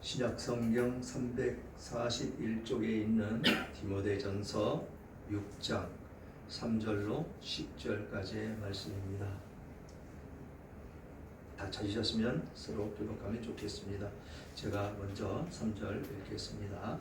신약성경 341쪽에 있는 디모데전서 6장 3절로 10절까지의 말씀입니다. 다 찾으셨으면 서로 교독하면 좋겠습니다. 제가 먼저 3절 읽겠습니다.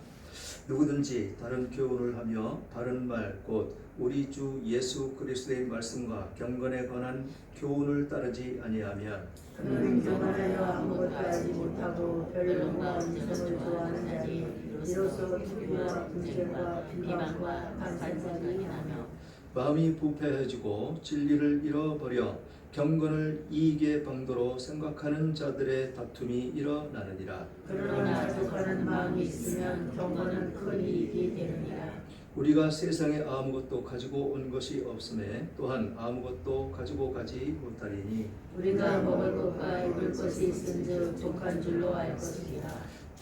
누구든지 다른 교훈을 하며 바른 말 곧 우리 주 예수 그리스도의 말씀과 경건에 관한 교훈을 따르지 아니하면 그는 교만하여 아무것도 알지 못하고 변론과 음성을 좋아하는 자니 이로써 투기와 분쟁과 비방과 간산성이 나며 마음이 부패해지고 진리를 잃어버려 경건을 이익의 방도로 생각하는 자들의 다툼이 일어나느니라. 그러나 족하는 마음이 있으면 경건은 큰 이익이 되느니라. 우리가 세상에 아무것도 가지고 온 것이 없음에 또한 아무것도 가지고 가지 못하리니 우리가 먹을 것과 입을 것이 있은즉 족한 줄로 알 것이니라.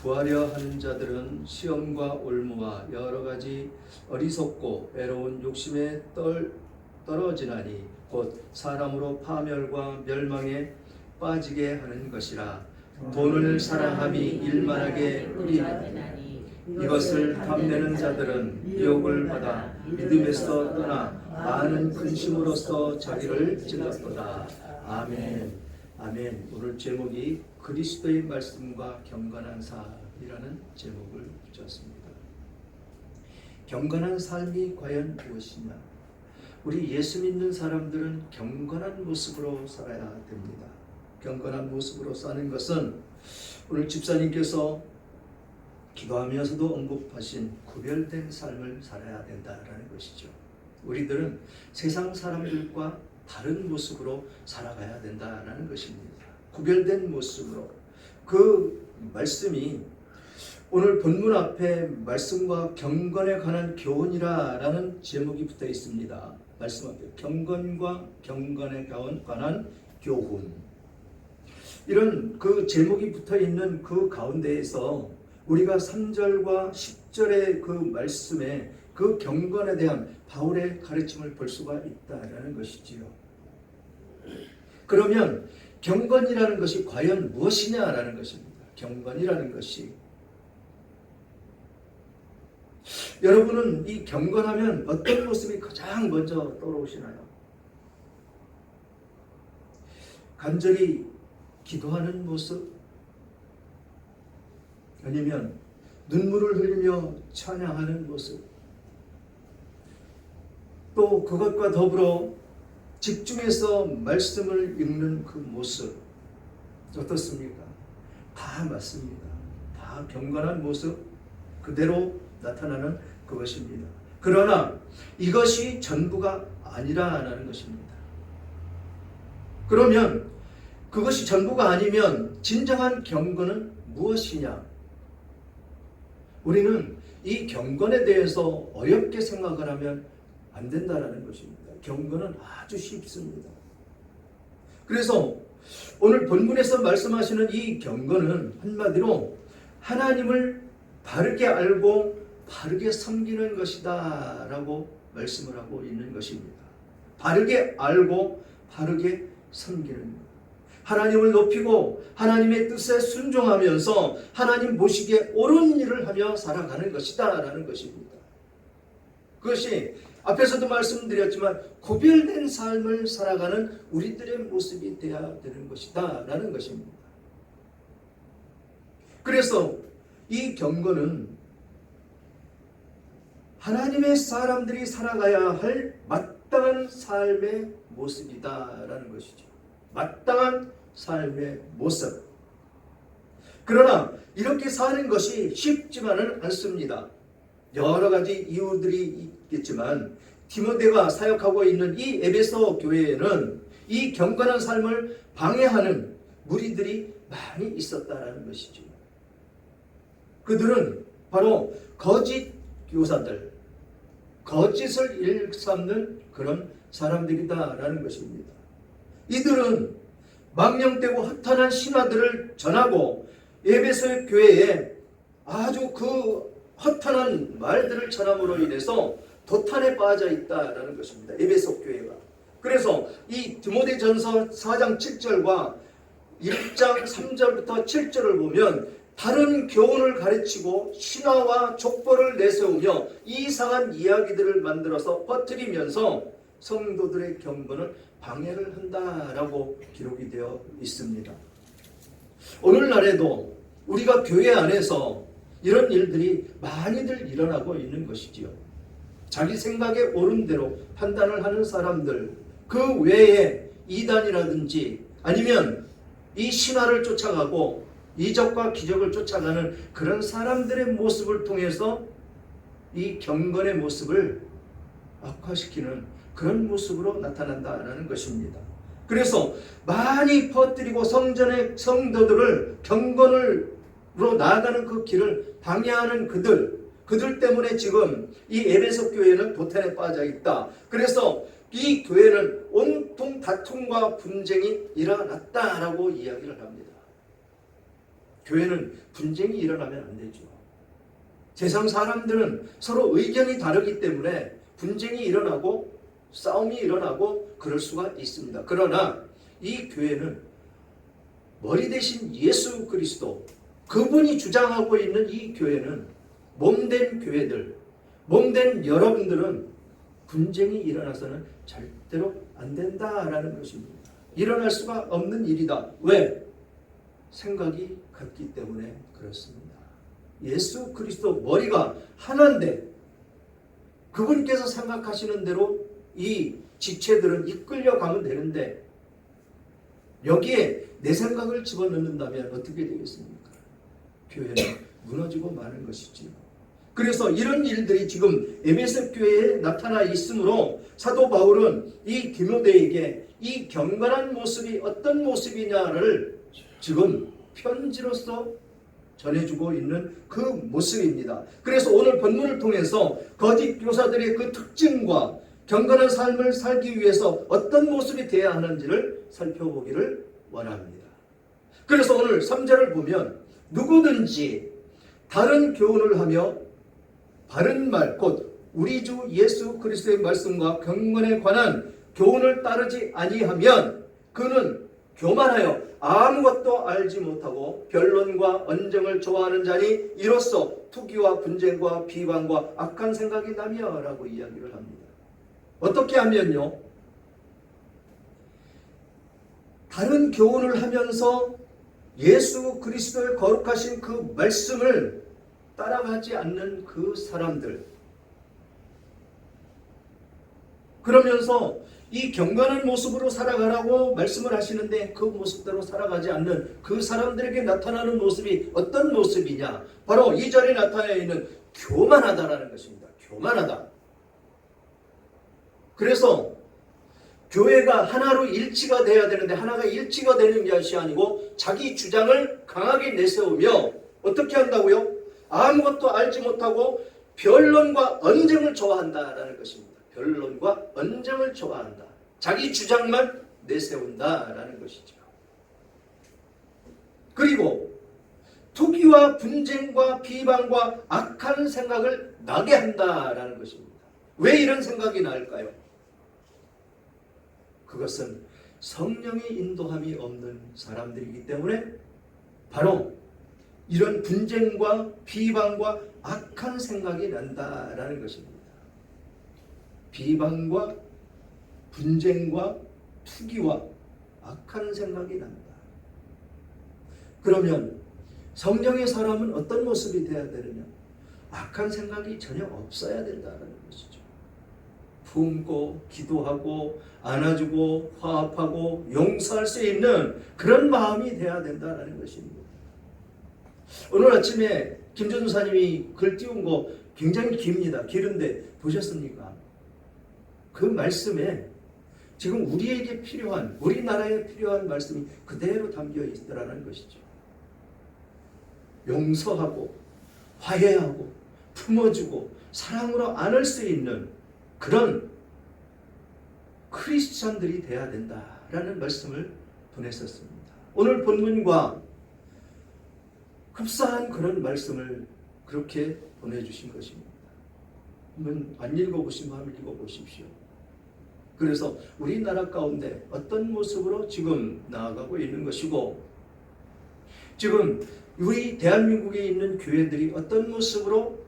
구하려 하는 자들은 시험과 올무와 여러 가지 어리석고 애로운 욕심에 떨어지나니 곧 사람으로 파멸과 멸망에 빠지게 하는 것이라. 돈을 사랑함이 일만하게 뿌리나니 이것을 탐내는 자들은 미혹을 받아 믿음에서 떠나 많은 근심으로써 자기를 찔렀도다. 아멘. 아멘. 오늘 제목이 그리스도의 말씀과 경건한 삶이라는 제목을 붙였습니다. 경건한 삶이 과연 무엇이냐? 우리 예수 믿는 사람들은 경건한 모습으로 살아야 됩니다. 경건한 모습으로 사는 것은 오늘 집사님께서 기도하면서도 언급하신 구별된 삶을 살아야 된다라는 것이죠. 우리들은 세상 사람들과 다른 모습으로 살아가야 된다라는 것입니다. 구별된 모습으로. 그 말씀이 오늘 본문 앞에 말씀과 경건에 관한 교훈이라는 제목이 붙어 있습니다. 말씀 앞에 경건과 경건에 관한 교훈. 이런 그 제목이 붙어 있는 그 가운데에서 우리가 3절과 10절의 그 말씀에 그 경건에 대한 바울의 가르침을 볼 수가 있다라는 것이지요. 그러면 경건이라는 것이 과연 무엇이냐라는 것입니다. 경건이라는 것이 여러분은 이 경건하면 어떤 모습이 가장 먼저 떠오르시나요? 간절히 기도하는 모습? 아니면 눈물을 흘리며 찬양하는 모습? 또 그것과 더불어 집중해서 말씀을 읽는 그 모습 어떻습니까? 다 맞습니다. 다 경건한 모습 그대로 나타나는 그것입니다. 그러나 이것이 전부가 아니라는 것입니다. 그러면 그것이 전부가 아니면 진정한 경건은 무엇이냐? 우리는 이 경건에 대해서 어렵게 생각을 하면 안 된다라는 것입니다. 경건은 아주 쉽습니다. 그래서 오늘 본문에서 말씀하시는 이 경건은 한마디로 하나님을 바르게 알고 바르게 섬기는 것이다 라고 말씀을 하고 있는 것입니다. 바르게 알고 바르게 섬기는 것. 하나님을 높이고 하나님의 뜻에 순종하면서 하나님 보시기에 옳은 일을 하며 살아가는 것이다 라는 것입니다. 그것이 앞에서도 말씀드렸지만 구별된 삶을 살아가는 우리들의 모습이 되어야 되는 것이다 라는 것입니다. 그래서 이 경건은 하나님의 사람들이 살아가야 할 마땅한 삶의 모습이다 라는 것이죠. 마땅한 삶의 모습. 그러나 이렇게 사는 것이 쉽지만은 않습니다. 여러 가지 이유들이 있겠지만 디모데가 사역하고 있는 이 에베소 교회에는 이 경건한 삶을 방해하는 무리들이 많이 있었다라는 것이죠. 그들은 바로 거짓 교사들, 거짓을 일삼는 그런 사람들이다라는 것입니다. 이들은 망령되고 허탄한 신화들을 전하고 에베소 교회에 아주 그 허탄한 말들을 전함으로 인해서 도탄에 빠져 있다라는 것입니다. 에베소 교회가. 그래서 이 디모데전서 4장 7절과 1장 3절부터 7절을 보면 다른 교훈을 가르치고 신화와 족보를 내세우며 이상한 이야기들을 만들어서 퍼뜨리면서 성도들의 경건을 방해를 한다라고 기록이 되어 있습니다. 오늘날에도 우리가 교회 안에서 이런 일들이 많이들 일어나고 있는 것이지요. 자기 생각에 옳은 대로 판단을 하는 사람들, 그 외에 이단이라든지 아니면 이 신화를 쫓아가고 이적과 기적을 쫓아가는 그런 사람들의 모습을 통해서 이 경건의 모습을 악화시키는 그런 모습으로 나타난다는 것입니다. 그래서 많이 퍼뜨리고 성전의 성도들을 경건으로 나아가는 그 길을 방해하는 그들 때문에 지금 이 에베소 교회는 도탄에 빠져 있다. 그래서 이 교회는 온통 다툼과 분쟁이 일어났다라고 이야기를 합니다. 교회는 분쟁이 일어나면 안 되죠. 세상 사람들은 서로 의견이 다르기 때문에 분쟁이 일어나고 싸움이 일어나고 그럴 수가 있습니다. 그러나 이 교회는 머리 대신 예수 그리스도, 그분이 주장하고 있는 이 교회는 몸된 교회들, 몸된 여러분들은 분쟁이 일어나서는 절대로 안 된다라는 것입니다. 일어날 수가 없는 일이다. 왜? 생각이 같기 때문에 그렇습니다. 예수 그리스도 머리가 하나인데 그분께서 생각하시는 대로 이 지체들은 이끌려가면 되는데 여기에 내 생각을 집어넣는다면 어떻게 되겠습니까? 교회는 무너지고 마는 것이지요. 그래서 이런 일들이 지금 에베소 교회에 나타나 있으므로 사도 바울은 이 디모데에게 이 경건한 모습이 어떤 모습이냐를 지금 편지로서 전해주고 있는 그 모습입니다. 그래서 오늘 본문을 통해서 거짓 교사들의 그 특징과 경건한 삶을 살기 위해서 어떤 모습이 되어야 하는지를 살펴보기를 원합니다. 그래서 오늘 3절을 보면 누구든지 다른 교훈을 하며 바른 말, 곧 우리 주 예수 그리스도의 말씀과 경건에 관한 교훈을 따르지 아니하면 그는 교만하여 아무것도 알지 못하고 변론과 언쟁을 좋아하는 자니 이로써 투기와 분쟁과 비방과 악한 생각이 나며 라고 이야기를 합니다. 어떻게 하면요? 다른 교훈을 하면서 예수 그리스도의 거룩하신 그 말씀을 따라가지 않는 그 사람들, 그러면서 이 경건한 모습으로 살아가라고 말씀을 하시는데 그 모습대로 살아가지 않는 그 사람들에게 나타나는 모습이 어떤 모습이냐? 바로 2절에 나타나 있는 교만하다라는 것입니다. 교만하다. 그래서 교회가 하나로 일치가 돼야 되는데 하나가 일치가 되는 것이 아니고 자기 주장을 강하게 내세우며 어떻게 한다고요? 아무것도 알지 못하고 변론과 언쟁을 좋아한다라는 것입니다. 변론과 언쟁을 좋아한다. 자기 주장만 내세운다라는 것이죠. 그리고 투기와 분쟁과 비방과 악한 생각을 나게 한다라는 것입니다. 왜 이런 생각이 나을까요? 그것은 성령의 인도함이 없는 사람들이기 때문에 바로 이런 분쟁과 비방과 악한 생각이 난다라는 것입니다. 비방과 분쟁과 투기와 악한 생각이 난다. 그러면 성령의 사람은 어떤 모습이 되어야 되느냐? 악한 생각이 전혀 없어야 된다는 것이죠. 품고 기도하고 안아주고 화합하고 용서할 수 있는 그런 마음이 되어야 된다는 것입니다. 오늘 아침에 김전사님이 글 띄운 거 굉장히 깁니다. 길은데 보셨습니까? 그 말씀에 지금 우리에게 필요한, 우리나라에 필요한 말씀이 그대로 담겨 있더라는 것이죠. 용서하고 화해하고 품어주고 사랑으로 안을 수 있는 그런 크리스찬들이 돼야 된다라는 말씀을 보냈었습니다. 오늘 본문과 흡사한 그런 말씀을 그렇게 보내주신 것입니다. 한번 안 읽어보시면 한번 읽어보십시오. 그래서 우리나라 가운데 어떤 모습으로 지금 나아가고 있는 것이고 지금 우리 대한민국에 있는 교회들이 어떤 모습으로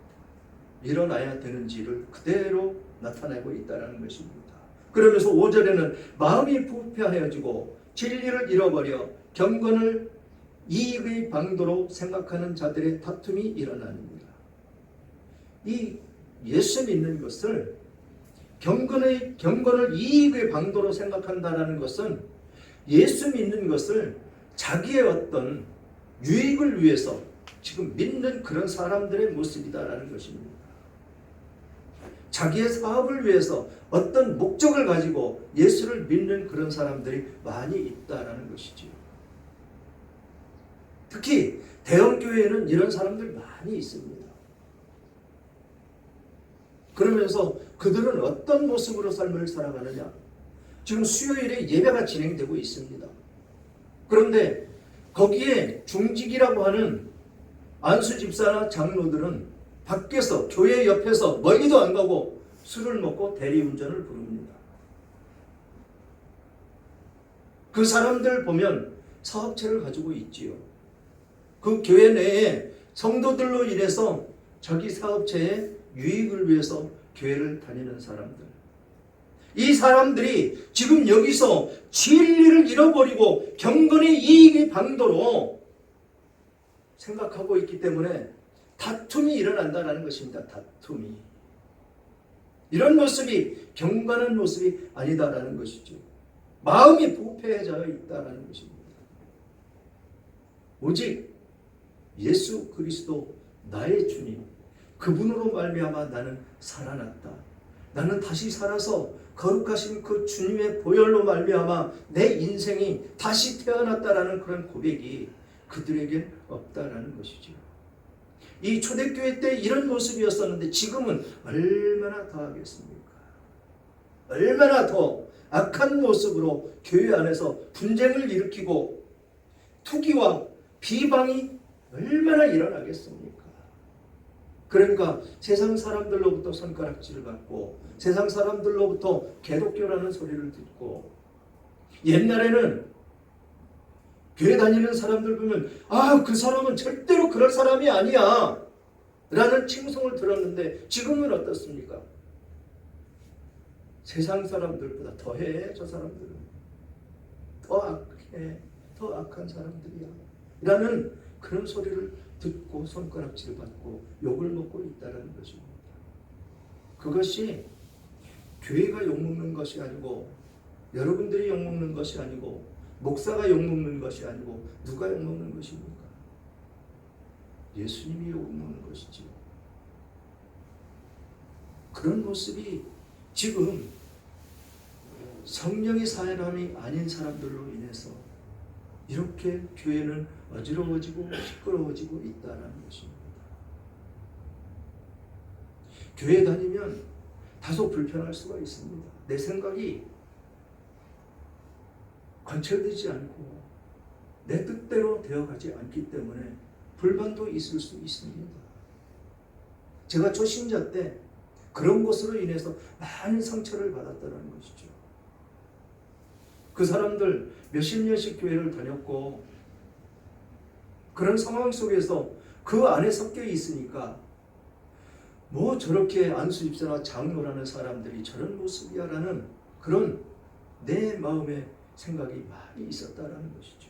일어나야 되는지를 그대로 나타내고 있다는 것입니다. 그러면서 5절에는 마음이 부패하여지고 진리를 잃어버려 경건을 이익의 방도로 생각하는 자들의 다툼이 일어납니다. 이 예수 믿는 것을 경건을 이익의 방도로 생각한다는 것은 예수 믿는 것을 자기의 어떤 유익을 위해서 지금 믿는 그런 사람들의 모습이다라는 것입니다. 자기의 사업을 위해서 어떤 목적을 가지고 예수를 믿는 그런 사람들이 많이 있다라는 것이지요. 특히 대형 교회에는 이런 사람들 많이 있습니다. 그러면서 그들은 어떤 모습으로 삶을 살아가느냐? 지금 수요일에 예배가 진행되고 있습니다. 그런데 거기에 중직이라고 하는 안수 집사나 장로들은 밖에서 교회 옆에서 멀리도 안 가고 술을 먹고 대리운전을 부릅니다. 그 사람들 보면 사업체를 가지고 있지요. 그 교회 내에 성도들로 인해서 자기 사업체의 유익을 위해서 교회를 다니는 사람들. 이 사람들이 지금 여기서 진리를 잃어버리고 경건의 이익의 방도로 생각하고 있기 때문에 다툼이 일어난다는 것입니다. 다툼이. 이런 모습이 경건한 모습이 아니다라는 것이죠. 마음이 부패해져 있다는 것입니다. 오직 예수 그리스도 나의 주님, 그분으로 말미암아 나는 살아났다. 나는 다시 살아서 거룩하신 그 주님의 보혈로 말미암아 내 인생이 다시 태어났다라는 그런 고백이 그들에겐 없다라는 것이죠. 이 초대교회 때 이런 모습이었었는데 지금은 얼마나 더하겠습니까? 얼마나 더 악한 모습으로 교회 안에서 분쟁을 일으키고 투기와 비방이 얼마나 일어나겠습니까? 그러니까 세상 사람들로부터 손가락질을 받고 세상 사람들로부터 개독교라는 소리를 듣고, 옛날에는 교회 다니는 사람들 보면 그 사람은 절대로 그럴 사람이 아니야 라는 칭송을 들었는데 지금은 어떻습니까? 세상 사람들보다 더해. 저 사람들은 더 악해, 더 악한 사람들이야 라는 그런 소리를 듣고 손가락질 받고 욕을 먹고 있다는 것입니다. 그것이 교회가 욕먹는 것이 아니고, 여러분들이 욕먹는 것이 아니고, 목사가 욕먹는 것이 아니고, 누가 욕먹는 것입니까? 예수님이 욕먹는 것이지요. 그런 모습이 지금 성령의 사람이 아닌 사람들로 인해서 이렇게 교회는 어지러워지고 시끄러워지고 있다는 것입니다. 교회 다니면 다소 불편할 수가 있습니다. 내 생각이 관철되지 않고 내 뜻대로 되어가지 않기 때문에 불만도 있을 수 있습니다. 제가 초신자 때 그런 것으로 인해서 많은 상처를 받았다는 것이죠. 그 사람들 몇십 년씩 교회를 다녔고 그런 상황 속에서 그 안에 섞여 있으니까 뭐 저렇게 안수 집사나 장로라는 사람들이 저런 모습이야 라는 그런 내 마음의 생각이 많이 있었다라는 것이죠.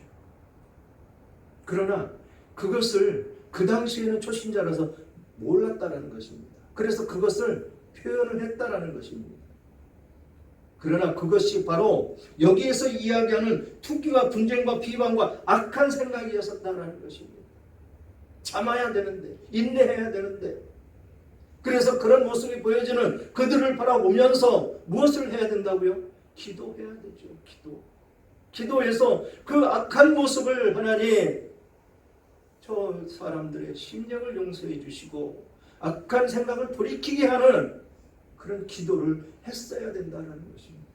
그러나 그것을 그 당시에는 초신자라서 몰랐다라는 것입니다. 그래서 그것을 표현을 했다라는 것입니다. 그러나 그것이 바로 여기에서 이야기하는 투기와 분쟁과 비방과 악한 생각이었었다라는 것입니다. 참아야 되는데, 인내해야 되는데, 그래서 그런 모습이 보여지는 그들을 바라보면서 무엇을 해야 된다고요? 기도해야 되죠. 기도해서 그 악한 모습을 하나님, 저 사람들의 심령을 용서해 주시고 악한 생각을 돌이키게 하는 그런 기도를 했어야 된다는 것입니다.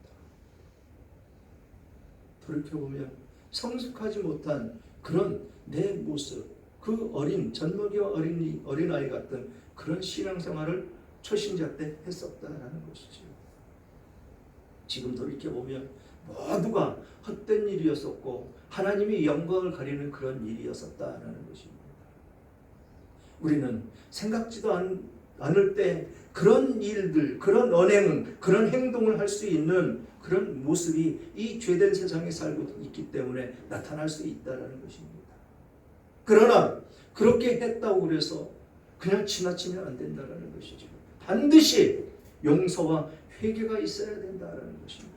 돌이켜보면 성숙하지 못한 그런 내 모습, 그 전먹이와 어린아이 같은 그런 신앙생활을 초신자 때 했었다라는 것이죠. 지금 돌이켜보면 모두가 헛된 일이었었고 하나님의 영광을 가리는 그런 일이었었다라는 것입니다. 우리는 생각지도 않을 때 그런 일들, 그런 언행, 그런 행동을 할 수 있는 그런 모습이 이 죄된 세상에 살고 있기 때문에 나타날 수 있다는 것입니다. 그러나 그렇게 했다고 그래서 그냥 지나치면 안 된다는 것이죠. 반드시 용서와 회개가 있어야 된다는 것입니다.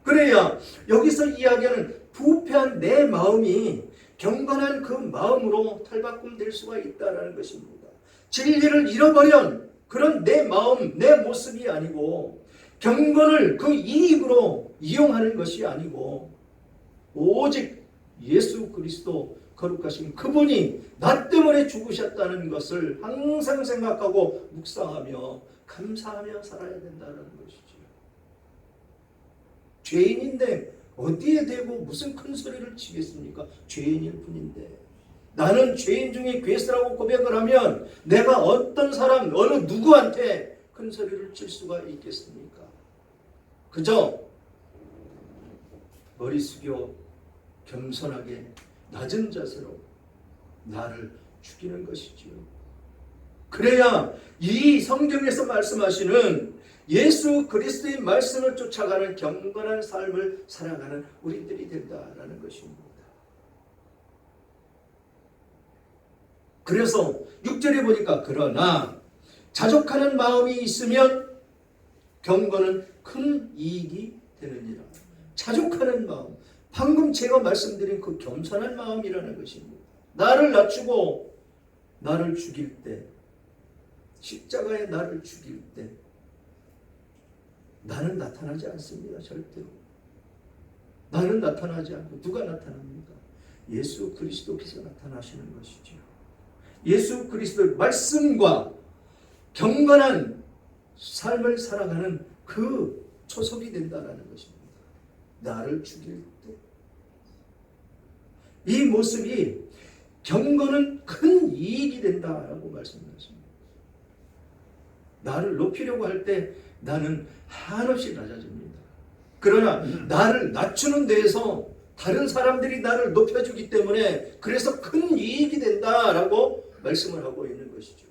그래야 여기서 이야기하는 부패한 내 마음이 경건한 그 마음으로 탈바꿈될 수가 있다는 것입니다. 진리를 잃어버린 그런 내 마음, 내 모습이 아니고 경건을 그 이익으로 이용하는 것이 아니고 오직 예수 그리스도 거룩하신 그분이 나 때문에 죽으셨다는 것을 항상 생각하고 묵상하며 감사하며 살아야 된다는 것이죠. 죄인인데 어디에 대고 무슨 큰 소리를 치겠습니까? 죄인일 뿐인데. 나는 죄인 중에 괴수라고 고백을 하면 내가 어떤 사람, 어느 누구한테 큰 소리를 칠 수가 있겠습니까? 그저 머리 숙여 겸손하게 낮은 자세로 나를 죽이는 것이지요. 그래야 이 성경에서 말씀하시는 예수 그리스도의 말씀을 쫓아가는 경건한 삶을 살아가는 우리들이 된다라는 것입니다. 그래서 6절에 보니까 그러나 자족하는 마음이 있으면 경건은 큰 이익이 되느니라. 자족하는 마음, 방금 제가 말씀드린 그 겸손한 마음이라는 것입니다. 나를 낮추고 나를 죽일 때, 십자가에 나를 죽일 때 나는 나타나지 않습니다. 절대로. 나는 나타나지 않고 누가 나타납니까? 예수 그리스도께서 나타나시는 것이죠. 예수 그리스도의 말씀과 경건한 삶을 살아가는 그 초석이 된다는 것입니다. 나를 죽일 때. 이 모습이 경건은 큰 이익이 된다라고 말씀하십니다. 나를 높이려고 할 때 나는 한없이 낮아집니다. 그러나 나를 낮추는 데에서 다른 사람들이 나를 높여주기 때문에 그래서 큰 이익이 된다라고 말씀을 하고 있는 것이죠.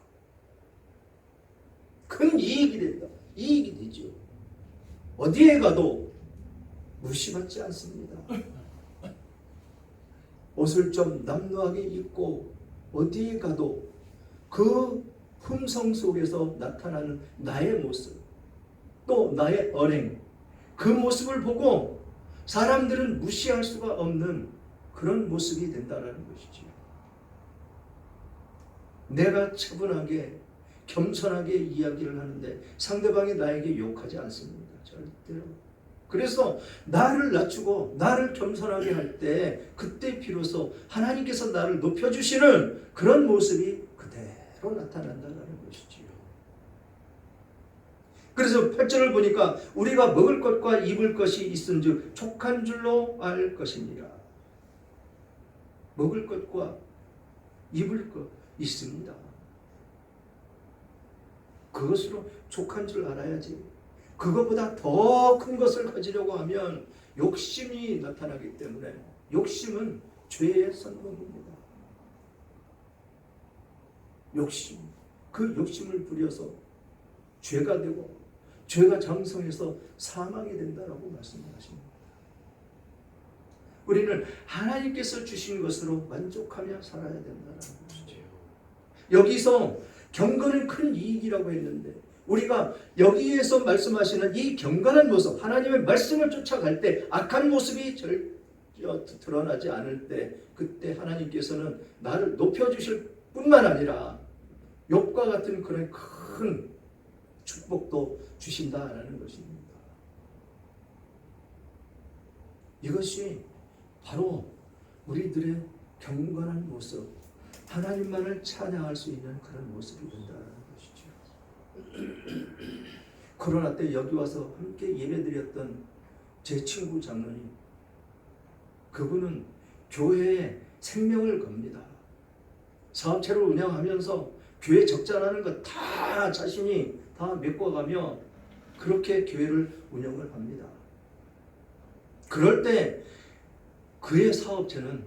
큰 이익이 된다. 이익이 되죠. 어디에 가도 무시받지 않습니다. 옷을 좀 남루하게 입고 어디에 가도 그 품성 속에서 나타나는 나의 모습, 또 나의 언행, 그 모습을 보고 사람들은 무시할 수가 없는 그런 모습이 된다는 것이죠. 내가 차분하게 겸손하게 이야기를 하는데 상대방이 나에게 욕하지 않습니다. 절대로. 그래서 나를 낮추고 나를 겸손하게 할 때 그때 비로소 하나님께서 나를 높여주시는 그런 모습이 그대로 나타난다는 것이지요. 그래서 8절을 보니까 우리가 먹을 것과 입을 것이 있은즉 족한 줄로 알 것이니라. 먹을 것과 입을 것 있습니다. 그것으로 족한 줄 알아야지. 그것보다 더 큰 것을 가지려고 하면 욕심이 나타나기 때문에 욕심은 죄의 선봉입니다. 욕심, 그 욕심을 부려서 죄가 되고 죄가 장성해서 사망이 된다라고 말씀하십니다. 우리는 하나님께서 주신 것으로 만족하며 살아야 된다는 것이죠. 여기서 경건은 큰 이익이라고 했는데 우리가 여기에서 말씀하시는 이 경건한 모습, 하나님의 말씀을 쫓아갈 때 악한 모습이 드러나지 않을 때 그때 하나님께서는 나를 높여주실 뿐만 아니라 욥과 같은 그런 큰 축복도 주신다라는 것입니다. 이것이 바로 우리들의 경건한 모습, 하나님만을 찬양할 수 있는 그런 모습이 된다는 것이죠. 코로나 때 여기 와서 함께 예배드렸던 제 친구 장로님, 그분은 교회에 생명을 겁니다. 사업체를 운영하면서 교회 적자나는 거 다 자신이 다 메꿔가며 그렇게 교회를 운영을 합니다. 그럴 때 그의 사업체는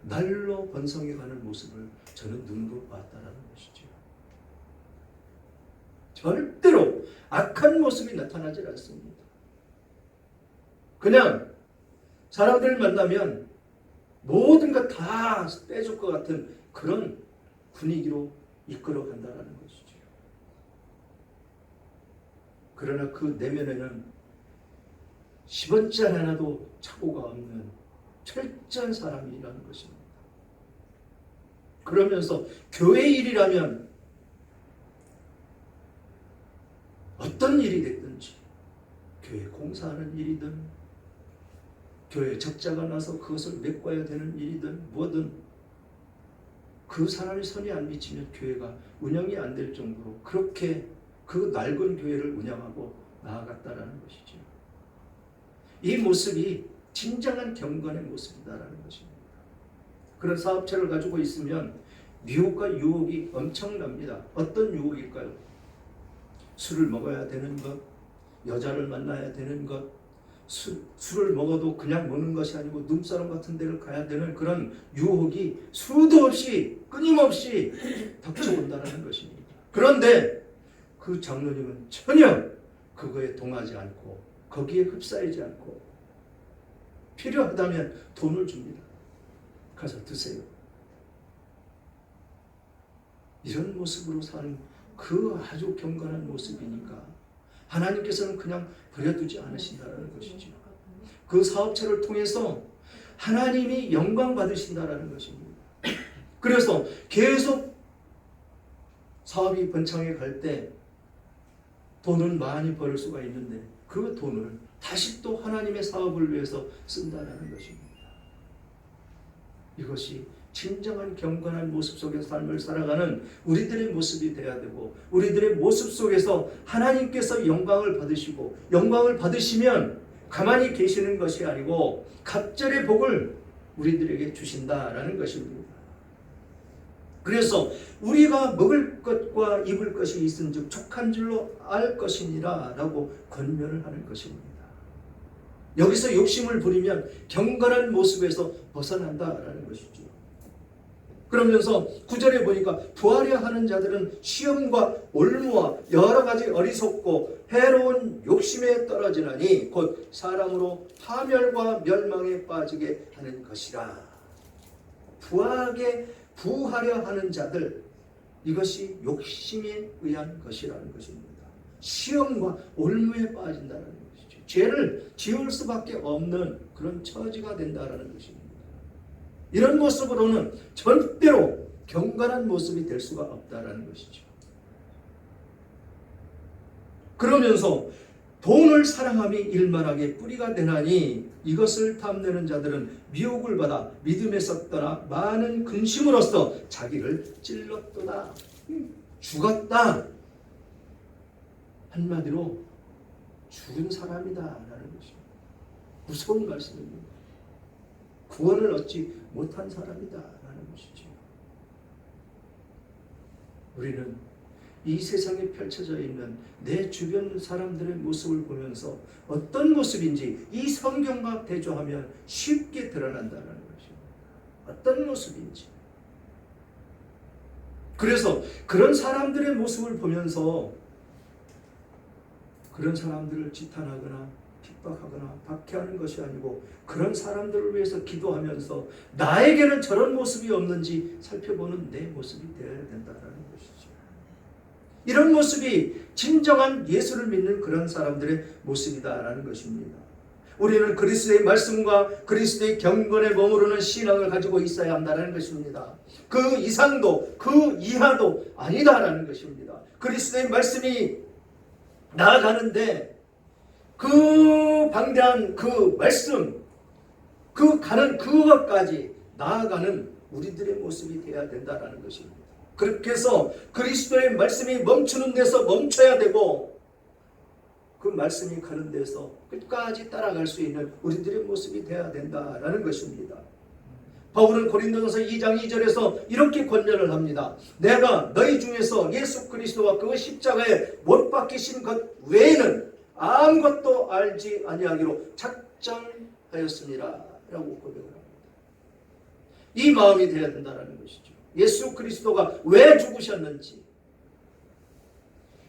날로 번성해가는 모습을 저는 눈으로 봤다라는 것이죠. 절대로 악한 모습이 나타나질 않습니다. 그냥 사람들 만나면 모든 것 다 빼줄 것 같은 그런 분위기로 이끌어 간다는 것이죠. 그러나 그 내면에는 10원짜리 하나도 착오가 없는 철저한 사람이라는 것입니다. 그러면서 교회 일이라면 어떤 일이 됐든지, 교회 공사하는 일이든 교회 적자가 나서 그것을 메꿔야 되는 일이든 뭐든 그 사람이 선이 안 미치면 교회가 운영이 안 될 정도로 그렇게 그 낡은 교회를 운영하고 나아갔다라는 것이죠. 이 모습이 진정한 경건의 모습이다라는 것입니다. 그런 사업체를 가지고 있으면 미혹과 유혹이 엄청납니다. 어떤 유혹일까요? 술을 먹어야 되는 것, 여자를 만나야 되는 것, 술을 먹어도 그냥 먹는 것이 아니고 눈사람 같은 데를 가야 되는 그런 유혹이 수도 없이 끊임없이 닥쳐온다는 것입니다. 그런데 그 장로님은 전혀 그거에 동하지 않고 거기에 흡사하지 않고 필요하다면 돈을 줍니다. 가서 드세요. 이런 모습으로 사는 그 아주 경건한 모습이니까 하나님께서는 그냥 버려두지 않으신다는 것이죠. 그 사업체를 통해서 하나님이 영광 받으신다는 것입니다. 그래서 계속 사업이 번창해 갈 때 돈은 많이 벌 수가 있는데 그 돈을 다시 또 하나님의 사업을 위해서 쓴다는 것입니다. 이것이 진정한 경건한 모습 속에서 삶을 살아가는 우리들의 모습이 되어야 되고, 우리들의 모습 속에서 하나님께서 영광을 받으시고, 영광을 받으시면 가만히 계시는 것이 아니고 갑절의 복을 우리들에게 주신다라는 것입니다. 그래서 우리가 먹을 것과 입을 것이 있은즉 족한 줄로 알 것이니라 라고 권면을 하는 것입니다. 여기서 욕심을 부리면 경건한 모습에서 벗어난다라는 것이죠. 그러면서 9절에 보니까 부하려 하는 자들은 시험과 올무와 여러 가지 어리석고 해로운 욕심에 떨어지나니 곧 사람으로 파멸과 멸망에 빠지게 하는 것이라. 부하려 하는 자들, 이것이 욕심에 의한 것이라는 것입니다. 시험과 올무에 빠진다는 것이죠. 죄를 지을 수밖에 없는 그런 처지가 된다는 것입니다. 이런 모습으로는 절대로 경건한 모습이 될 수가 없다는 것이죠. 그러면서 돈을 사랑함이 일만하게 뿌리가 되나니 이것을 탐내는 자들은 미혹을 받아 믿음에서 떠나 많은 근심으로써 자기를 찔렀도다. 죽었다. 한마디로 죽은 사람이다 라는 것입니다. 무서운 말씀입니다. 구원을 얻지 못한 사람이다 라는 것이죠. 우리는 이 세상에 펼쳐져 있는 내 주변 사람들의 모습을 보면서 어떤 모습인지 이 성경과 대조하면 쉽게 드러난다는 것입니다. 어떤 모습인지. 그래서 그런 사람들의 모습을 보면서 그런 사람들을 지탄하거나 핍박하거나 박해하는 것이 아니고 그런 사람들을 위해서 기도하면서 나에게는 저런 모습이 없는지 살펴보는 내 모습이 되어야 된다는 것이죠. 이런 모습이 진정한 예수를 믿는 그런 사람들의 모습이다라는 것입니다. 우리는 그리스도의 말씀과 그리스도의 경건에 머무르는 신앙을 가지고 있어야 한다는 것입니다. 그 이상도 그 이하도 아니다라는 것입니다. 그리스도의 말씀이 나아가는데 그 방대한 그 말씀, 그 가는 그것까지 나아가는 우리들의 모습이 되어야 된다는 것입니다. 그렇게 해서 그리스도의 말씀이 멈추는 데서 멈춰야 되고 그 말씀이 가는 데서 끝까지 따라갈 수 있는 우리들의 모습이 되어야 된다는 것입니다. 바울은 고린도전서 2장 2절에서 이렇게 권면을 합니다. 내가 너희 중에서 예수 그리스도와 그 십자가에 못 박히신 것 외에는 아무것도 알지 아니하기로 작정하였습니다 라고 고백을 합니다. 이 마음이 되어야 된다는 것이죠. 예수 그리스도가 왜 죽으셨는지.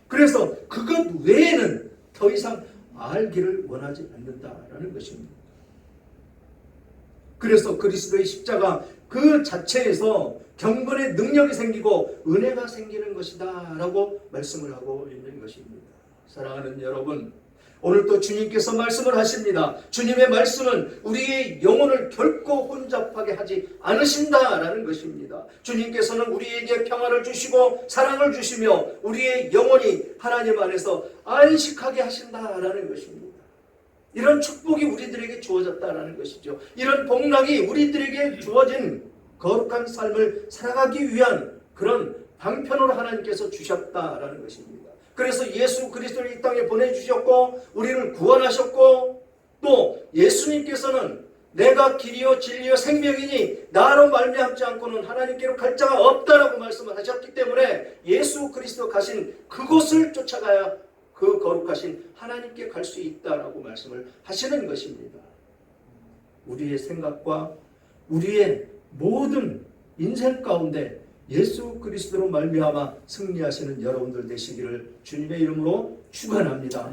그래서 그것 외에는 더 이상 알기를 원하지 않는다라는 것입니다. 그래서 그리스도의 십자가 그 자체에서 경건의 능력이 생기고 은혜가 생기는 것이다 라고 말씀을 하고 있는 것입니다. 사랑하는 여러분, 오늘 또 주님께서 말씀을 하십니다. 주님의 말씀은 우리의 영혼을 결코 혼잡하게 하지 않으신다라는 것입니다. 주님께서는 우리에게 평안을 주시고 사랑을 주시며 우리의 영혼이 하나님 안에서 안식하게 하신다라는 것입니다. 이런 축복이 우리들에게 주어졌다라는 것이죠. 이런 복락이 우리들에게 주어진 거룩한 삶을 살아가기 위한 그런 방편으로 하나님께서 주셨다라는 것입니다. 그래서 예수 그리스도를 이 땅에 보내주셨고 우리를 구원하셨고 또 예수님께서는 내가 길이요 진리요 생명이니 나로 말미암지 않고는 하나님께로 갈 자가 없다라고 말씀을 하셨기 때문에 예수 그리스도 가신 그곳을 쫓아가야 그 거룩하신 하나님께 갈 수 있다라고 말씀을 하시는 것입니다. 우리의 생각과 우리의 모든 인생 가운데 예수 그리스도로 말미암아 승리하시는 여러분들 되시기를 주님의 이름으로 축원합니다.